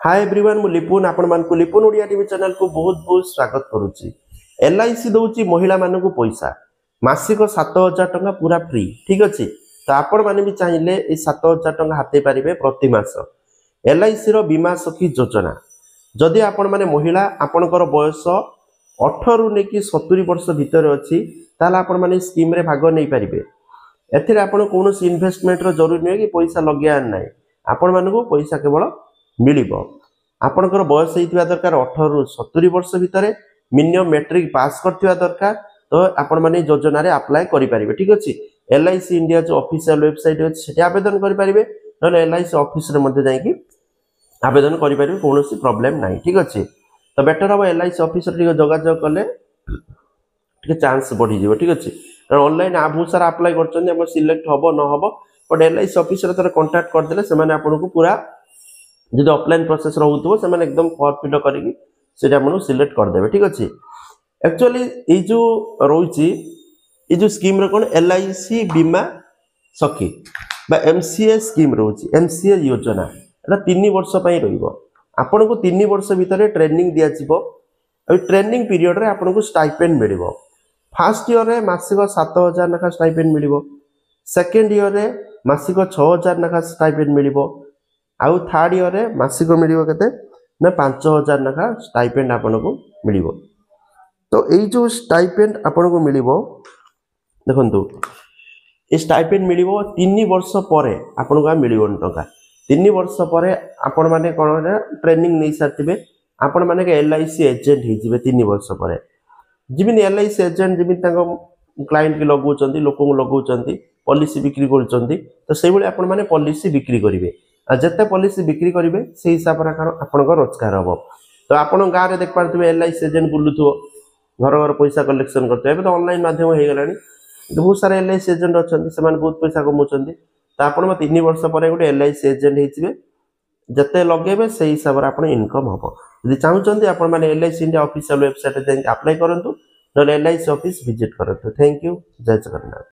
Hi everyone मु लिपुन आपण मानकु लिपुन Odia TV channel को बहुत बहुत स्वागत करूची। एलआईसी दउची महिला मानकु पैसा मासिक 7000 टंका पूरा फ्री ठीक अछि। तो आपण माने भी चाहिए ए 7000 टंका हाते पारिबे प्रति मास। एलआईसी रो बीमा सखी योजना जदि आपण माने महिला आपणकर बयस 18 रु नेकी 70 वर्ष भितर अछि ताला आपण माने स्कीम रे भाग नै पारिबे। एथिरे आपण कोनोसी इन्वेस्टमेंट रो जरूरी नै कि पैसा लगिया नै आपण मानकु पैसा केवल मिलिबो। आपणकर बयस होइतिबा दरकार 18 रु 70 वर्ष भितर मिनिमम मैट्रिक पास करथिबा दरकार। तो आपण माने योजना रे अप्लाई करि परिबे ठीक अछि। एलआईसी इंडिया जो ऑफिशियल वेबसाइट अछि सेठी आवेदन करि परिबे न एलआईसी ऑफिस रे मध्ये जाई कि आवेदन करि परिबे कोनोसी प्रॉब्लम नाही ठीक अछि। तो बेटर अब एलआईसी ऑफिस रे जोगाजोग कले ठीक चांस बढ़ी जिवो ठीक अछि। ऑनलाइन आ बहुत सारा अप्लाई करछन हम सिलेक्ट हबो न हबो बट एलआईसी ऑफिस रे तर कांटेक्ट कर देले से माने आपन को पूरा जो ऑफलाइन प्रोसेस रहउतो से माने एकदम फॉर्म फिल करिकि सेटा हमनु सिलेक्ट कर देबे ठीक अछि। एक्चुअली ए जो रोइची ए जो स्कीम रे कोन एलआईसी बीमा सखी बा एमसीए स्कीम रोची एमसीए योजना एटा 3 वर्ष पई रहिबो। आपन को 3 वर्ष भीतर ट्रेनिंग दिया जिवो। ए ट्रेनिंग पीरियड रे आपन को स्टाइपेंड मिलिबो। फर्स्ट ईयर रे मासिक 7000 नखा स्टाइपेंड मिलिबो। सेकंड ईयर रे मासिक 6000 नखा स्टाइपेंड मिलिबो। आउ थर्ड ईयर रे मासिक मिलिबो केते ना 5000 नखा स्टाइपेंड आपन को मिलिबो। तो एई जो स्टाइपेंड आपन को मिलिबो देखंतु ए स्टाइपेंड मिलिबो 3 वर्ष परे आपन को मिलिबो टका। 3 वर्ष परे आपन माने कोन ट्रेनिंग नै साथिबे आपन माने के एलआईसी एजेंट हि जिवे 3 वर्ष परे जिमिन एलआईसी एजेंट जिमिन तांको क्लाइंट के लगौचंती लोक को लगौचंती पॉलिसी बिक्री करचंती। तो सेइ बळे आपन माने पॉलिसी बिक्री करिवे जते पॉलिसी बिक्री करिवे से हिसाब रे आपन को रोजगार हबो। तो आपन गां रे देख पारथिबे एलआईसी एजेंट बुलुथुबो घर घर पैसा कलेक्शन करते एबे तो ऑनलाइन माध्यम हो गेलानी। बहुत सारे एलआईसी एजेंट अछंती से बहुत पैसा कमौचंती। तो आपन 3 वर्ष परे गोटे एलआईसी एजेंट हेचिबे जते लगेबे से हिसाब रे आपन इनकम हबो। यदि चाहुचंती आपन माने एलआईसी इंडिया ऑफिशियल वेबसाइट रे जाई अप्लाई करंतु न एलआईसी ऑफिस विजिट करंतु। थैंक यू जय जगन्नाथ।